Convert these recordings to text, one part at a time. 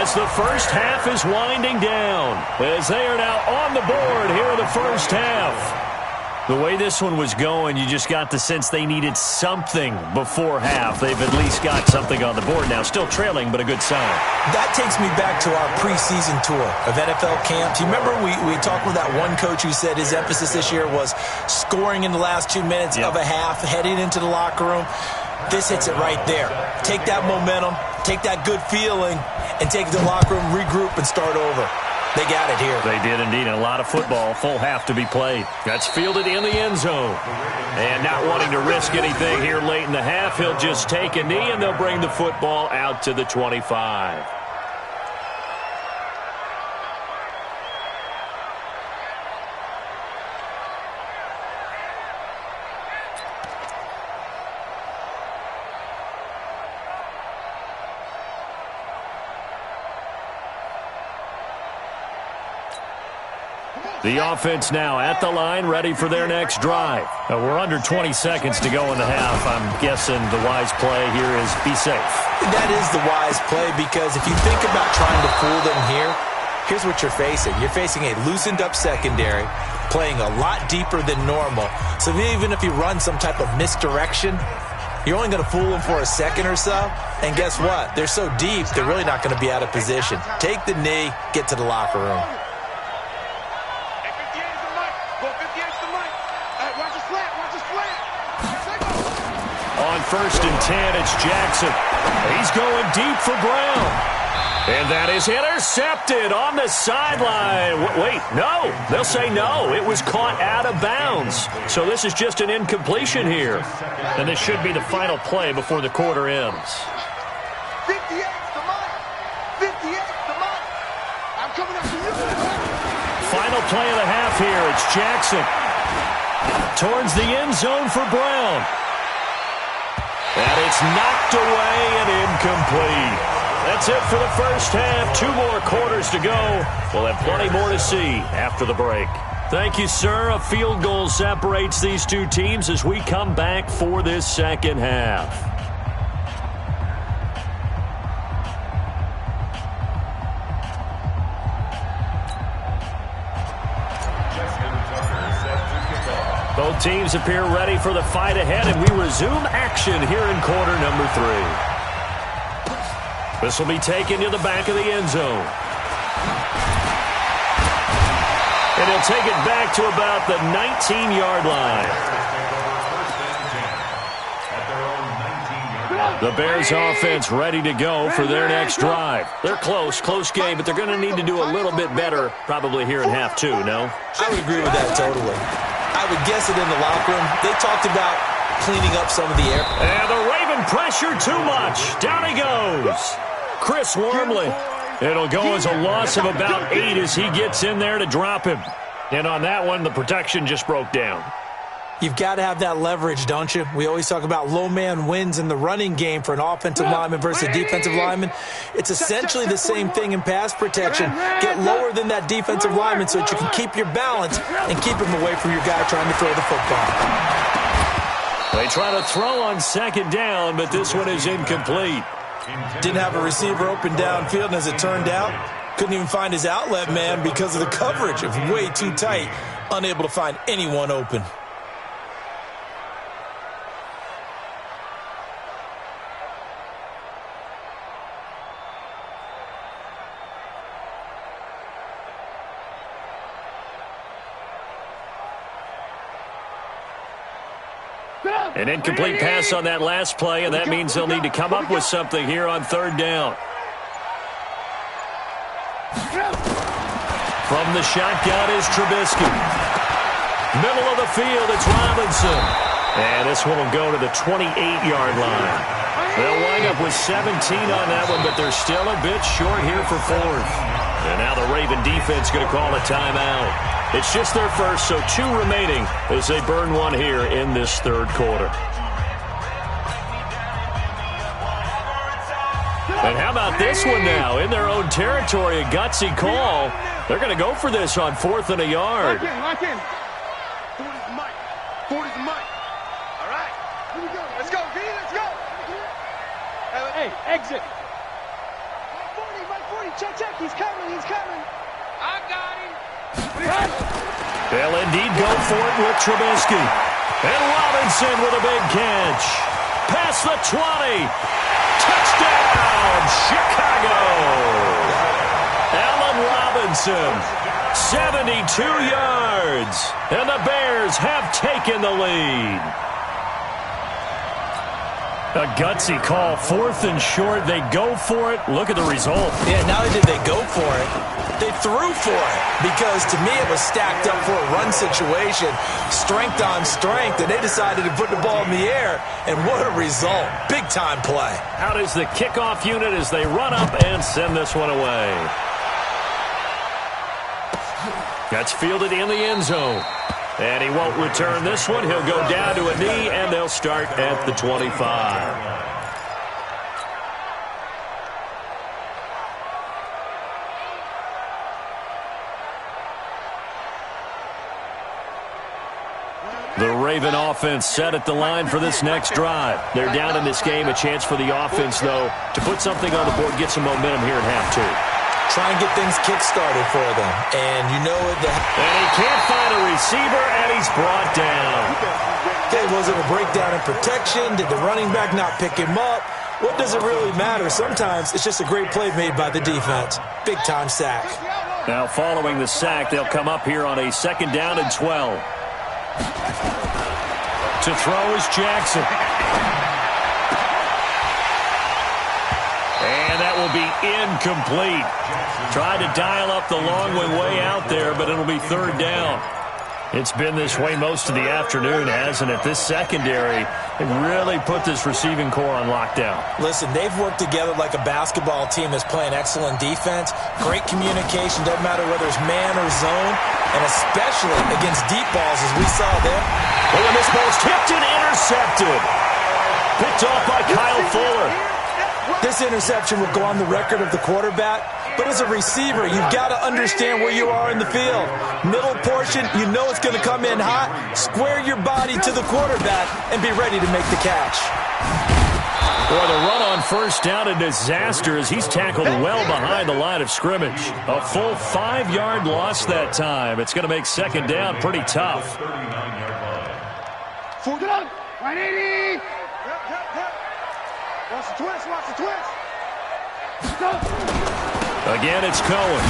as the first half is winding down, as they are now on the board here in the first half. The way this one was going, you just got the sense they needed something before half. They've at least got something on the board now. Still trailing, but a good sign. That takes me back to our preseason tour of NFL camps. You remember we talked with that one coach who said his emphasis this year was scoring in the last 2 minutes of a half, heading into the locker room. This hits it right there. Take that momentum, take that good feeling, and take it to the locker room, regroup, and start over. They got it here. They did indeed, and a lot of football, full half to be played. That's fielded in the end zone. And not wanting to risk anything here late in the half, he'll just take a knee, and they'll bring the football out to the 25. The offense now at the line, ready for their next drive. We're under 20 seconds to go in the half. I'm guessing the wise play here is be safe. That is the wise play, because if you think about trying to fool them here, here's what you're facing. You're facing a loosened up secondary, playing a lot deeper than normal. So even if you run some type of misdirection, you're only going to fool them for a second or so. And guess what? They're so deep, they're really not going to be out of position. Take the knee, get to the locker room. On 1st and 10, it's Jackson. He's going deep for Brown. And that is intercepted on the sideline. Wait, no. They'll say no. It was caught out of bounds. So this is just an incompletion here. And this should be the final play before the quarter ends. 58 to Mike. 58 to Mike. I'm coming up to you. Final play of the half here. It's Jackson. Towards the end zone for Brown. And it's knocked away and incomplete. That's it for the first half. 2 more quarters to go. We'll have plenty more to see after the break. Thank you, sir. A field goal separates these two teams as we come back for this second half. Both teams appear ready for the fight ahead, and we resume action here in quarter number 3. This will be taken to the back of the end zone. And he'll take it back to about the 19-yard line. The Bears offense ready to go for their next drive. They're close game, but they're going to need to do a little bit better probably here in half 2, no? I would agree with that totally. I would guess it in the locker room. They talked about cleaning up some of the air. And the Raven pressure too much. Down he goes. Chris Wormley. It'll go as a loss of about 8 as he gets in there to drop him. And on that one, the protection just broke down. You've got to have that leverage, don't you? We always talk about low man wins in the running game for an offensive lineman versus a defensive lineman. It's essentially the same thing in pass protection. Get lower than that defensive lineman so that you can keep your balance and keep him away from your guy trying to throw the football. They try to throw on second down, but this one is incomplete. Didn't have a receiver open downfield, and as it turned out, couldn't even find his outlet man because of the coverage. It was way too tight, unable to find anyone open. An incomplete pass on that last play, and that means they'll need to come up with something here on 3rd down. From the shotgun is Trubisky. Middle of the field, it's Robinson. And this one will go to the 28-yard line. They'll wind up with 17 on that one, but they're still a bit short here for 4th. And now the Raven defense going to call a timeout. It's just their first, so 2 remaining as they burn one here in this 3rd quarter. And how about this one now? In their own territory, a gutsy call. They're going to go for this on 4th and a yard. Lock in. 40's the mic. 40's the mic. All right. Here we go. Let's go, V. Let's go. Hey, exit. Mike 40. Check, check. He's coming. He's coming. I got him. They'll indeed go for it with Trubisky. And Robinson with a big catch. Past the 20. Touchdown, Chicago. Allen Robinson, 72 yards. And the Bears have taken the lead. A gutsy call, 4th and short. They go for it. Look at the result. Yeah, not only did they go for it, they threw for it. Because to me, it was stacked up for a run situation, strength on strength, and they decided to put the ball in the air. And what a result. Big-time play. Out is the kickoff unit as they run up and send this one away. That's fielded in the end zone. And he won't return this one. He'll go down to a knee, and they'll start at the 25. The Raven offense set at the line for this next drive. They're down in this game. A chance for the offense, though, to put something on the board, get some momentum here at half two. Try and get things kick-started for them. And you know it. And he can't find a receiver, and he's brought down. Okay, was it a breakdown in protection? Did the running back not pick him up? What does it really matter? Sometimes it's just a great play made by the defense. Big-time sack. Now, following the sack, they'll come up here on a 2nd down and 12. To throw is Jackson. And that will be incomplete. Tried to dial up the long way out there, but it'll be 3rd down. It's been this way most of the afternoon, hasn't it? This secondary really put this receiving core on lockdown. Listen, they've worked together like a basketball team that's playing excellent defense. Great communication, doesn't matter whether it's man or zone, and especially against deep balls as we saw there. Oh, and this ball's tipped and intercepted. Picked off by Kyle Fuller. This interception will go on the record of the quarterback, but as a receiver, you've got to understand where you are in the field. Middle portion, you know it's going to come in hot. Square your body to the quarterback and be ready to make the catch. Boy, the run on 1st down, a disaster as he's tackled well behind the line of scrimmage. A full 5-yard loss that time. It's going to make 2nd down pretty tough. 4 down. 180. Watch the twist, watch the twist. Again, it's Cohen.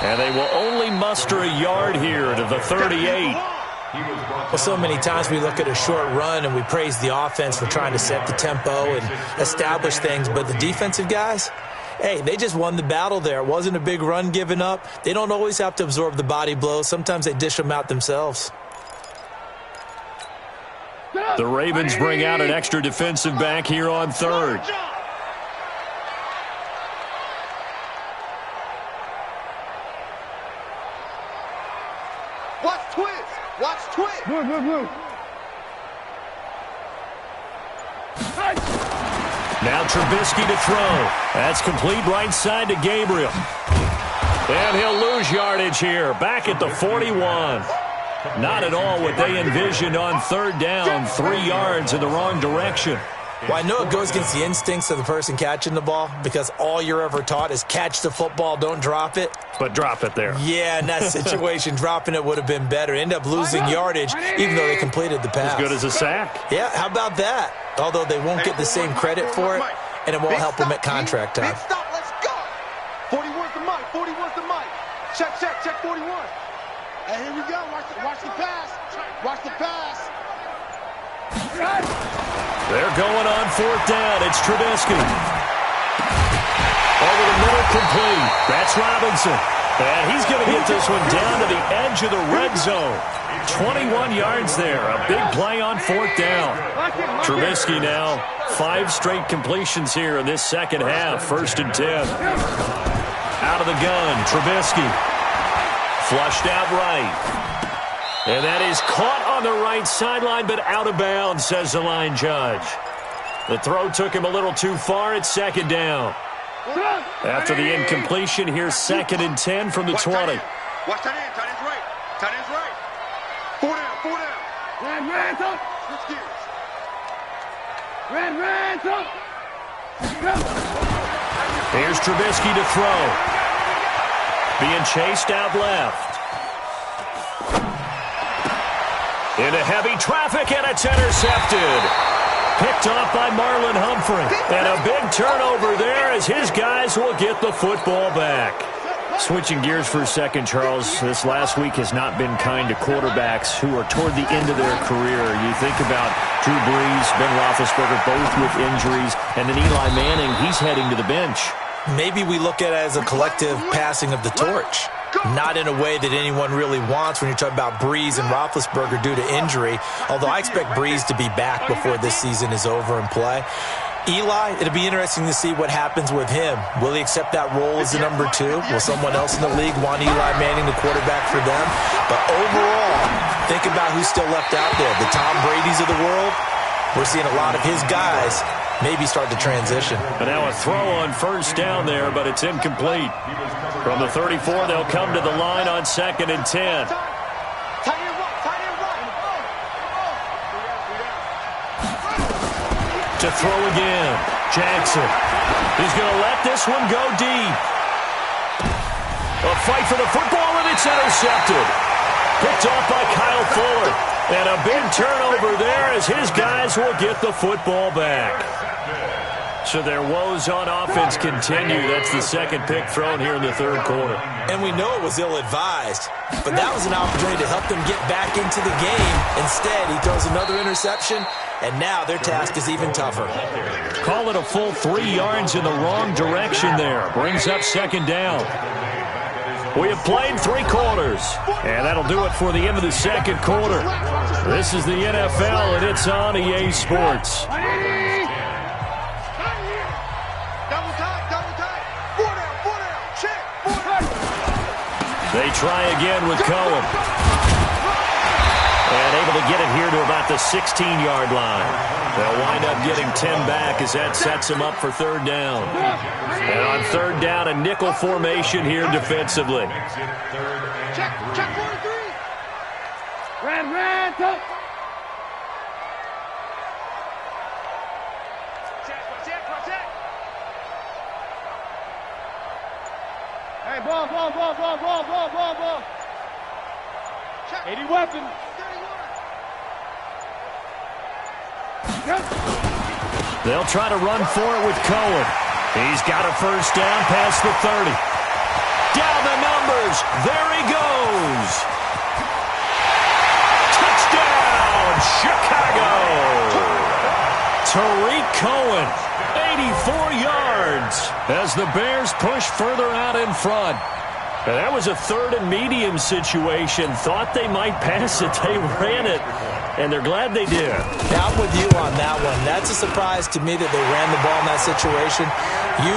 And they will only muster a yard here to the 38. Well, so many times we look at a short run and we praise the offense for trying to set the tempo and establish things, but the defensive guys, hey, they just won the battle there. It wasn't a big run given up. They don't always have to absorb the body blows. Sometimes they dish them out themselves. The Ravens bring out an extra defensive back here on 3rd. Watch twist. Watch twist. Move. Now Trubisky to throw. That's complete right side to Gabriel. And he'll lose yardage here. Back at the 41. Not at all what they envisioned on 3rd down. 3 yards in the wrong direction. Well, I know it goes against the instincts of the person catching the ball because all you're ever taught is catch the football, don't drop it. But drop it there. Yeah, in that situation, dropping it would have been better. End up losing yardage even though they completed the pass. As good as a sack. Yeah, how about that? Although they won't get the same credit for it, and it won't help them at contract time. Big stop, let's go. 41's the mic, 41's the mic. Check, 41. And here we go. Watch the pass. Watch the pass. They're going on 4th down. It's Trubisky. Over the middle, complete. That's Robinson. And he's going to get this one down to the edge of the red zone. 21 yards there. A big play on 4th down. Trubisky now 5 straight completions here in this second half. 1st and 10. Out of the gun, Trubisky. Flushed out right. And that is caught on the right sideline, but out of bounds, says the line judge. The throw took him a little too far. It's 2nd down. After the incompletion, here's 2nd and 10 from the 20. Watch tight end. Tight end's right. Tight end's right. 4 down. Red, up. Switch gears. Red, up. Here's Trubisky to throw. Being chased out left. Into heavy traffic, and it's intercepted. Picked off by Marlon Humphrey. And a big turnover there as his guys will get the football back. Switching gears for a second, Charles, this last week has not been kind to quarterbacks who are toward the end of their career. You think about Drew Brees, Ben Roethlisberger, both with injuries, and then Eli Manning, he's heading to the bench. Maybe we look at it as a collective passing of the torch. Not in a way that anyone really wants when you're talking about Brees and Roethlisberger due to injury, although I expect Brees to be back before this season is over and play. Eli, it'll be interesting to see what happens with him. Will he accept that role as the number 2? Will someone else in the league want Eli Manning, the quarterback for them? But overall, think about who's still left out there. The Tom Brady's of the world, we're seeing a lot of his guys maybe start to transition. And now a throw on first down there, but it's incomplete. From the 34, they'll come to the line on 2nd and 10. To throw again. Jackson. He's going to let this one go deep. A fight for the football, and it's intercepted. Picked off by Kyle Fuller. And a big turnover there as his guys will get the football back. So their woes on offense continue. That's the second pick thrown here in the third quarter. And we know it was ill-advised, but that was an opportunity to help them get back into the game. Instead, he throws another interception, and now their task is even tougher. Call it a full 3 yards in the wrong direction there. Brings up 2nd down. We have played 3 quarters, and that'll do it for the end of the second quarter. This is the NFL, and it's on EA Sports. They try again with Cohen. And able to get it here to about the 16-yard line. They'll wind up getting 10 back as that sets them up for 3rd down. And on 3rd down, a nickel formation here defensively. Check 43. Red, go. Check. Hey, ball. Check. 80 weapon. They'll try to run for it with Cohen. He's got a first down past the 30. Down the numbers. There he goes. Touchdown, Chicago. Tariq Cohen, 84 yards as the Bears push further out in front. And that was a 3rd and medium situation. Thought they might pass it. They ran it, and they're glad they did. Yeah, I'm with you on that one. That's a surprise to me that they ran the ball in that situation.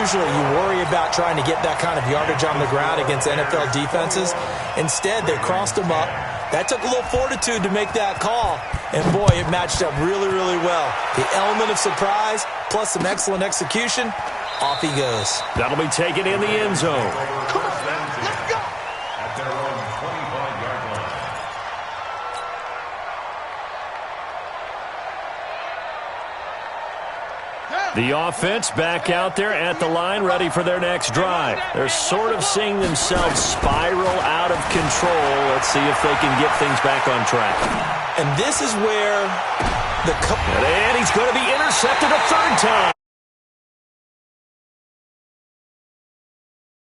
Usually you worry about trying to get that kind of yardage on the ground against NFL defenses. Instead, they crossed them up. That took a little fortitude to make that call. And, boy, it matched up really, really well. The element of surprise plus some excellent execution, off he goes. That'll be taken in the end zone. The offense back out there at the line, ready for their next drive. They're sort of seeing themselves spiral out of control. Let's see if they can get things back on track. And this is where and he's going to be intercepted a 3rd time.